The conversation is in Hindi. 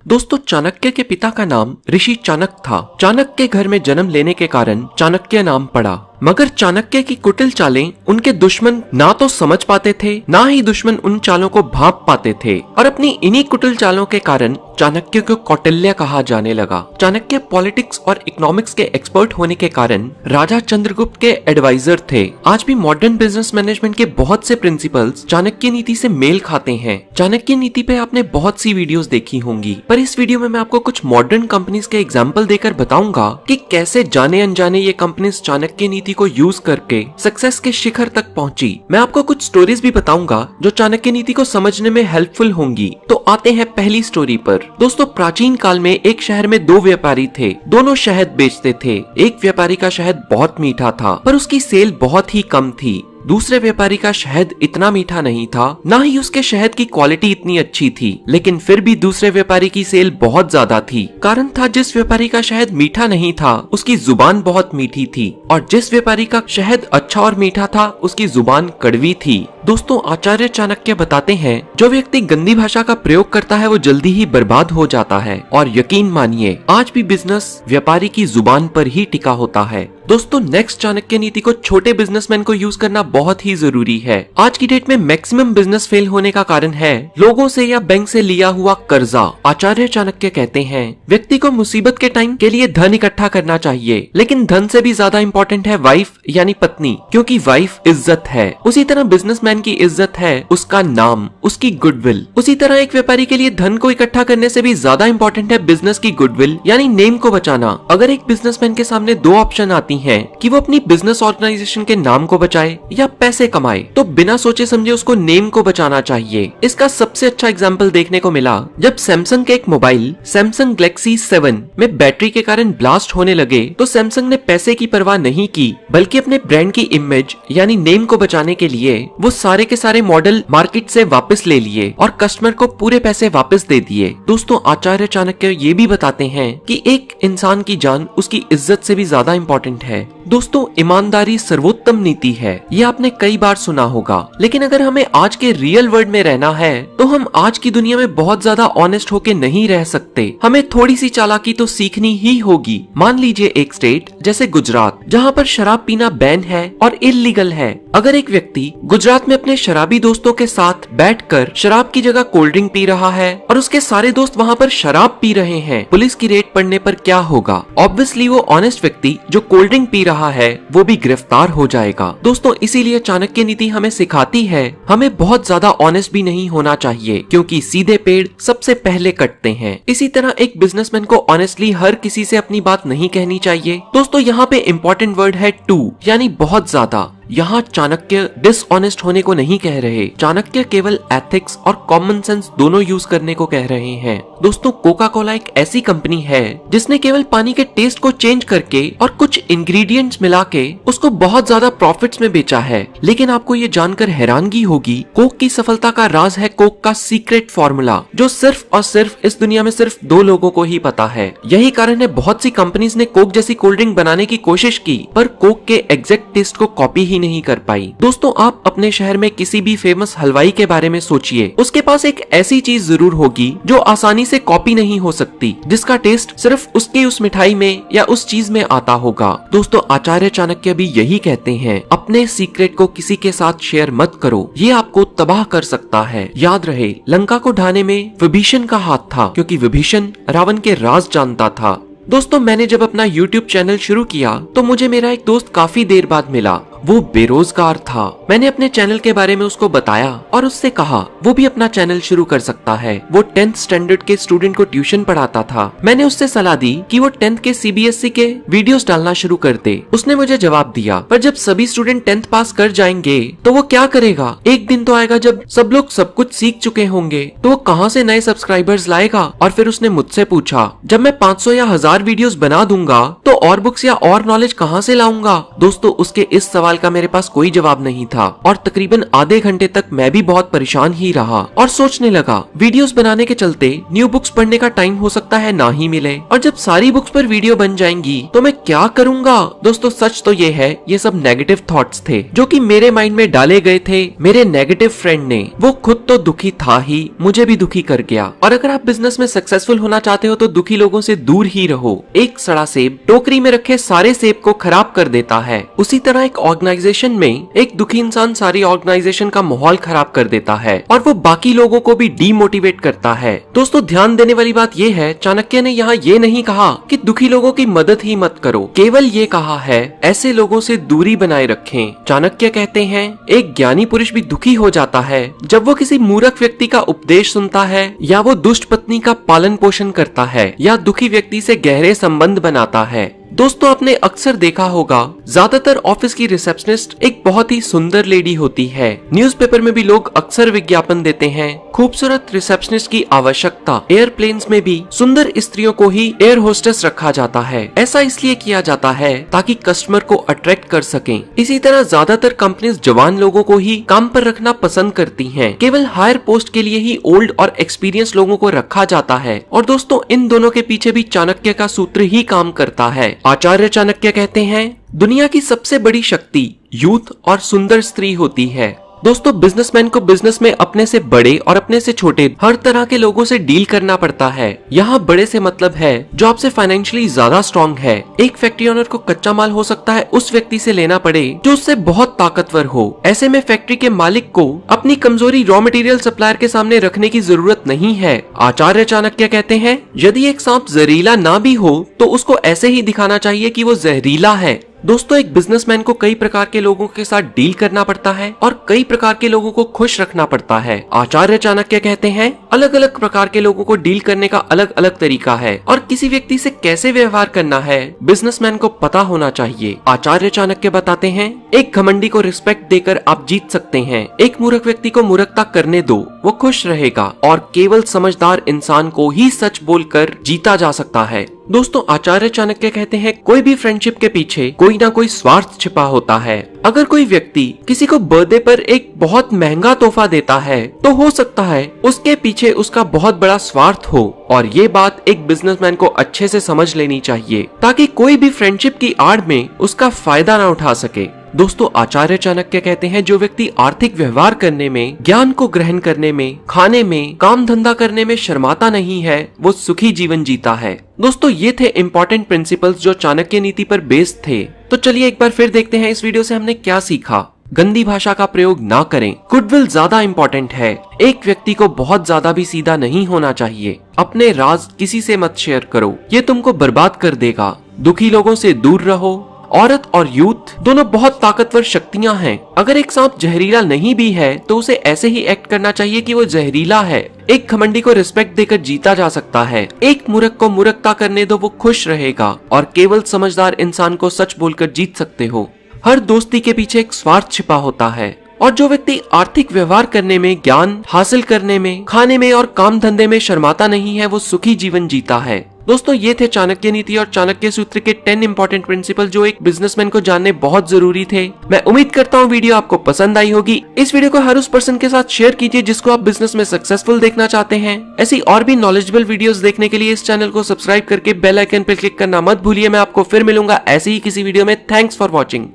दोस्तों, चाणक्य के पिता का नाम ऋषि चाणक्य था। चाणक्य के घर में जन्म लेने के कारण चाणक्य नाम पड़ा, मगर चाणक्य की कुटिल चालें उनके दुश्मन ना तो समझ पाते थे, ना ही दुश्मन उन चालों को भांप पाते थे और अपनी इन्हीं कुटिल चालों के कारण चाणक्य को कौटिल्य कहा जाने लगा। चाणक्य पॉलिटिक्स और इकोनॉमिक्स के एक्सपर्ट होने के कारण राजा चंद्रगुप्त के एडवाइजर थे। आज भी मॉडर्न बिजनेस मैनेजमेंट के बहुत से प्रिंसिपल्स चाणक्य नीति से मेल खाते हैं। चाणक्य नीति पे आपने बहुत सी वीडियोस देखी होंगी, पर इस वीडियो में मैं आपको कुछ मॉडर्न कंपनीज के एग्जाम्पल देकर बताऊंगा कि कैसे जाने अनजाने ये कंपनीज चाणक्य नीति को यूज करके सक्सेस के शिखर तक पहुंची। मैं आपको कुछ स्टोरीज भी बताऊंगा जो चाणक्य नीति को समझने में हेल्पफुल होंगी। तो आते हैं पहली स्टोरी पर। दोस्तों, प्राचीन काल में एक शहर में दो व्यापारी थे। दोनों शहद बेचते थे। एक व्यापारी का शहद बहुत मीठा था, पर उसकी सेल बहुत ही कम थी। दूसरे व्यापारी का शहद इतना मीठा नहीं था, ना ही उसके शहद की क्वालिटी इतनी अच्छी थी, लेकिन फिर भी दूसरे व्यापारी की सेल बहुत ज्यादा थी। कारण था, जिस व्यापारी का शहद मीठा नहीं था उसकी जुबान बहुत मीठी थी, और जिस व्यापारी का शहद अच्छा और मीठा था उसकी जुबान कड़वी थी। दोस्तों, आचार्य चाणक्य बताते हैं, जो व्यक्ति गंदी भाषा का प्रयोग करता है वो जल्दी ही बर्बाद हो जाता है। और यकीन मानिए, आज भी बिजनेस व्यापारी की जुबान पर ही टिका होता है। दोस्तों, नेक्स्ट चाणक्य नीति को छोटे बिजनेसमैन को यूज करना बहुत ही जरूरी है। आज की डेट में मैक्सिमम बिजनेस फेल होने का कारण है लोगों से या बैंक से लिया हुआ कर्जा। आचार्य चाणक्य कहते हैं, व्यक्ति को मुसीबत के टाइम के लिए धन इकट्ठा करना चाहिए, लेकिन धन से भी ज्यादा इंपॉर्टेंट है वाइफ यानी पत्नी, क्योंकि वाइफ इज्जत है। उसी तरह बिजनेसमैन की इज्जत है उसका नाम, उसकी गुडविल। उसी तरह एक व्यापारी के लिए धन को इकट्ठा करने से भी ज्यादा इंपॉर्टेंट है बिजनेस की गुडविल यानी नेम को बचाना। अगर एक बिजनेसमैन के सामने दो ऑप्शन आती हैं कि वो अपनी बिजनेस ऑर्गेनाइजेशन के नाम को बचाए या पैसे कमाए, तो बिना सोचे समझे उसको नेम को बचाना चाहिए। इसका सबसे अच्छा एग्जांपल देखने को मिला जब सैमसंग के एक मोबाइल सैमसंग गैलेक्सी 7 में बैटरी के कारण ब्लास्ट होने लगे, तो सैमसंग ने पैसे की परवाह नहीं की, बल्कि अपने ब्रांड की इमेज यानी नेम को बचाने के लिए वो सारे के सारे मॉडल मार्केट से वापस ले लिए और कस्टमर को पूरे पैसे वापस दे दिए। दोस्तों, आचार्य चाणक्य ये भी बताते हैं कि एक इंसान की जान उसकी इज्जत से भी ज्यादा इंपॉर्टेंट है। दोस्तों, ईमानदारी सर्वोत्तम नीति है, ये आपने कई बार सुना होगा, लेकिन अगर हमें आज के रियल वर्ल्ड में रहना है तो हम आज की दुनिया में बहुत ज्यादा ऑनेस्ट होके नहीं रह सकते। हमें थोड़ी सी चालाकी तो सीखनी ही होगी। मान लीजिए एक स्टेट जैसे गुजरात, जहाँ पर शराब पीना बैन है और इल्लीगल है। अगर एक व्यक्ति गुजरात में अपने शराबी दोस्तों के साथ बैठकर शराब की जगह कोल्ड ड्रिंक पी रहा है और उसके सारे दोस्त वहाँ पर शराब पी रहे हैं, पुलिस की रेड पड़ने पर क्या होगा? ऑब्वियसली वो ऑनेस्ट व्यक्ति जो कोल्ड ड्रिंक पी रहा है वो भी गिरफ्तार हो जाएगा। दोस्तों, इसीलिए चाणक्य नीति हमें सिखाती है हमें बहुत ज्यादा ऑनेस्ट भी नहीं होना चाहिए, क्योंकि सीधे पेड़ सबसे पहले कटते हैं। इसी तरह एक बिजनेसमैन को ऑनेस्टली हर किसी से अपनी बात नहीं कहनी चाहिए। दोस्तों, यहाँ पे इम्पोर्टेंट वर्ड है टू, यानी बहुत ज्यादा। यहाँ चाणक्य डिसऑनेस्ट होने को नहीं कह रहे, चाणक्य केवल एथिक्स और कॉमन सेंस दोनों यूज करने को कह रहे हैं। दोस्तों, कोका कोला एक ऐसी कंपनी है जिसने केवल पानी के टेस्ट को चेंज करके और कुछ इंग्रेडिएंट्स मिला के उसको बहुत ज्यादा प्रॉफिट्स में बेचा है। लेकिन आपको ये जानकर हैरानगी होगी, कोक की सफलता का राज है कोक का सीक्रेट फॉर्मूला, जो सिर्फ और सिर्फ इस दुनिया में सिर्फ दो लोगों को ही पता है। यही कारण है बहुत सी कंपनीज ने कोक जैसी कोल्ड ड्रिंक बनाने की कोशिश की, पर कोक के एग्जैक्ट टेस्ट को कॉपी ही नहीं कर पाई। दोस्तों, आप अपने शहर में किसी भी फेमस हलवाई के बारे में सोचिए, उसके पास एक ऐसी चीज जरूर होगी जो आसानी से कॉपी नहीं हो सकती, जिसका टेस्ट सिर्फ उसकी उस मिठाई में या उस चीज में आता होगा। दोस्तों, आचार्य चाणक्य भी यही कहते हैं, अपने सीक्रेट को किसी के साथ शेयर मत करो, ये आपको तबाह कर सकता है। याद रहे, लंका को ढाने में विभीषण का हाथ था, क्योंकि विभीषण रावण के राज जानता था। दोस्तों, मैंने जब अपना YouTube चैनल शुरू किया तो मुझे मेरा एक दोस्त काफी देर बाद मिला। वो बेरोजगार था। मैंने अपने चैनल के बारे में उसको बताया और उससे कहा वो भी अपना चैनल शुरू कर सकता है। वो 10th स्टैंडर्ड के स्टूडेंट को ट्यूशन पढ़ाता था। मैंने उससे सलाह दी कि वो 10th के CBSE के वीडियोस डालना शुरू कर दे। उसने मुझे जवाब दिया, पर जब सभी स्टूडेंट 10th पास कर जाएंगे तो वो क्या करेगा? एक दिन तो आएगा जब सब लोग सब कुछ सीख चुके होंगे, तो वो कहाँ से नए सब्सक्राइबर्स लाएगा? और फिर उसने मुझसे पूछा, जब मैं 500 या 1000 वीडियोस बना दूंगा तो और बुक्स या और नॉलेज कहाँ से लाऊंगा? दोस्तों, उसके इस सवाल सवाल का मेरे पास कोई जवाब नहीं था और तकरीबन आधे घंटे तक मैं भी बहुत परेशान ही रहा और सोचने लगा वीडियोस बनाने के चलते न्यू बुक्स पढ़ने का टाइम हो सकता है ना ही मिले, और जब सारी बुक्स पर वीडियो बन जाएंगी तो मैं क्या करूंगा। दोस्तों सच तो ये है, ये सब नेगेटिव थॉट्स थे जो कि मेरे माइंड में डाले गए थे मेरे नेगेटिव फ्रेंड ने। वो खुद तो दुखी था ही, मुझे भी दुखी कर गया। और अगर आप बिजनेस में सक्सेसफुल होना चाहते हो तो दुखी लोगों से दूर ही रहो। एक सड़ा सेब टोकरी में रखे सारे सेब को खराब कर देता है, उसी तरह एक ऑर्गेनाइजेशन में एक दुखी इंसान सारी ऑर्गेनाइजेशन का माहौल खराब कर देता है और वो बाकी लोगों को भी डीमोटिवेट करता है। दोस्तों ध्यान देने वाली बात ये है, चाणक्य ने यहाँ ये नहीं कहा कि दुखी लोगों की मदद ही मत करो, केवल ये कहा है ऐसे लोगों से दूरी बनाए रखें। चाणक्य कहते हैं एक ज्ञानी पुरुष भी दुखी हो जाता है जब वो किसी मूर्ख व्यक्ति का उपदेश सुनता है, या वो दुष्ट पत्नी का पालन पोषण करता है, या दुखी व्यक्ति से गहरे संबंध बनाता है। दोस्तों आपने अक्सर देखा होगा ज्यादातर ऑफिस की रिसेप्शनिस्ट एक बहुत ही सुंदर लेडी होती है। न्यूज़पेपर में भी लोग अक्सर विज्ञापन देते हैं खूबसूरत रिसेप्शनिस्ट की आवश्यकता। एयरप्लेन्स में भी सुंदर स्त्रियों को ही एयर होस्टेस रखा जाता है। ऐसा इसलिए किया जाता है ताकि कस्टमर को अट्रैक्ट कर सकें। इसी तरह ज्यादातर कंपनीज जवान लोगों को ही काम पर रखना पसंद करती हैं। केवल हायर पोस्ट के लिए ही ओल्ड और एक्सपीरियंस लोगों को रखा जाता है। और दोस्तों इन दोनों के पीछे भी चाणक्य का सूत्र ही काम करता है। आचार्य चाणक्य कहते हैं दुनिया की सबसे बड़ी शक्ति यूथ और सुंदर स्त्री होती है। दोस्तों बिजनेसमैन को बिजनेस में अपने से बड़े और अपने से छोटे हर तरह के लोगों से डील करना पड़ता है। यहाँ बड़े से मतलब है जो आपसे फाइनेंशियली ज्यादा स्ट्रॉन्ग है। एक फैक्ट्री ओनर को कच्चा माल हो सकता है उस व्यक्ति से लेना पड़े जो उससे बहुत ताकतवर हो। ऐसे में फैक्ट्री के मालिक को अपनी कमजोरी रॉ मटेरियल सप्लायर के सामने रखने की जरूरत नहीं है। आचार्य चाणक्य कहते हैं यदि एक सांप जहरीला ना भी हो तो उसको ऐसे ही दिखाना चाहिए कि वो जहरीला है। दोस्तों एक बिजनेसमैन को कई प्रकार के लोगों के साथ डील करना पड़ता है और कई प्रकार के लोगों को खुश रखना पड़ता है। आचार्य चाणक्य कहते हैं अलग अलग प्रकार के लोगों को डील करने का अलग अलग तरीका है और किसी व्यक्ति से कैसे व्यवहार करना है बिजनेसमैन को पता होना चाहिए। आचार्य चाणक्य बताते हैं एक घमंडी को रिस्पेक्ट देकर आप जीत सकते हैं। एक मूर्ख व्यक्ति को मूर्खता करने दो, वो खुश रहेगा और केवल समझदार इंसान को ही सच बोलकर जीता जा सकता है। दोस्तों आचार्य चाणक्य कहते हैं कोई भी फ्रेंडशिप के पीछे कोई ना कोई स्वार्थ छिपा होता है। अगर कोई व्यक्ति किसी को बर्थडे पर एक बहुत महंगा तोहफा देता है तो हो सकता है उसके पीछे उसका बहुत बड़ा स्वार्थ हो, और ये बात एक बिजनेसमैन को अच्छे से समझ लेनी चाहिए ताकि कोई भी फ्रेंडशिप की आड़ में उसका फायदा ना उठा सके। दोस्तों आचार्य चाणक्य कहते हैं जो व्यक्ति आर्थिक व्यवहार करने में, ज्ञान को ग्रहण करने में, खाने में, काम धंधा करने में शर्माता नहीं है वो सुखी जीवन जीता है। दोस्तों ये थे इंपॉर्टेंट प्रिंसिपल्स जो चाणक्य नीति पर बेस्ड थे। तो चलिए एक बार फिर देखते हैं इस वीडियो से हमने क्या सीखा। गंदी भाषा का प्रयोग ना करें। गुडविल ज्यादा इम्पोर्टेंट है। एक व्यक्ति को बहुत ज्यादा भी सीधा नहीं होना चाहिए। अपने राज किसी से मत शेयर करो, ये तुमको बर्बाद कर देगा। दुखी लोगों से दूर रहो। औरत और यूथ दोनों बहुत ताकतवर शक्तियां हैं। अगर एक सांप जहरीला नहीं भी है तो उसे ऐसे ही एक्ट करना चाहिए कि वो जहरीला है। एक घमंडी को रिस्पेक्ट देकर जीता जा सकता है। एक मूर्ख को मूर्खता करने दो, वो खुश रहेगा और केवल समझदार इंसान को सच बोलकर जीत सकते हो। हर दोस्ती के पीछे एक स्वार्थ छिपा होता है और जो व्यक्ति आर्थिक व्यवहार करने में, ज्ञान हासिल करने में, खाने में और काम धंधे में शर्माता नहीं है वो सुखी जीवन जीता है। दोस्तों ये थे चाणक्य नीति और चाणक्य सूत्र के 10 इंपॉर्टेंट प्रिंसिपल जो एक बिजनेसमैन को जानने बहुत जरूरी थे। मैं उम्मीद करता हूँ वीडियो आपको पसंद आई होगी। इस वीडियो को हर उस पर्सन के साथ शेयर कीजिए जिसको आप बिजनेस में सक्सेसफुल देखना चाहते हैं। ऐसी और भी नॉलेजेबल वीडियोस देखने के लिए इस चैनल को सब्सक्राइब करके बेल आइकन पर क्लिक करना मत भूलिए। मैं आपको फिर मिलूंगा ऐसे ही किसी वीडियो में। Thanks for watching.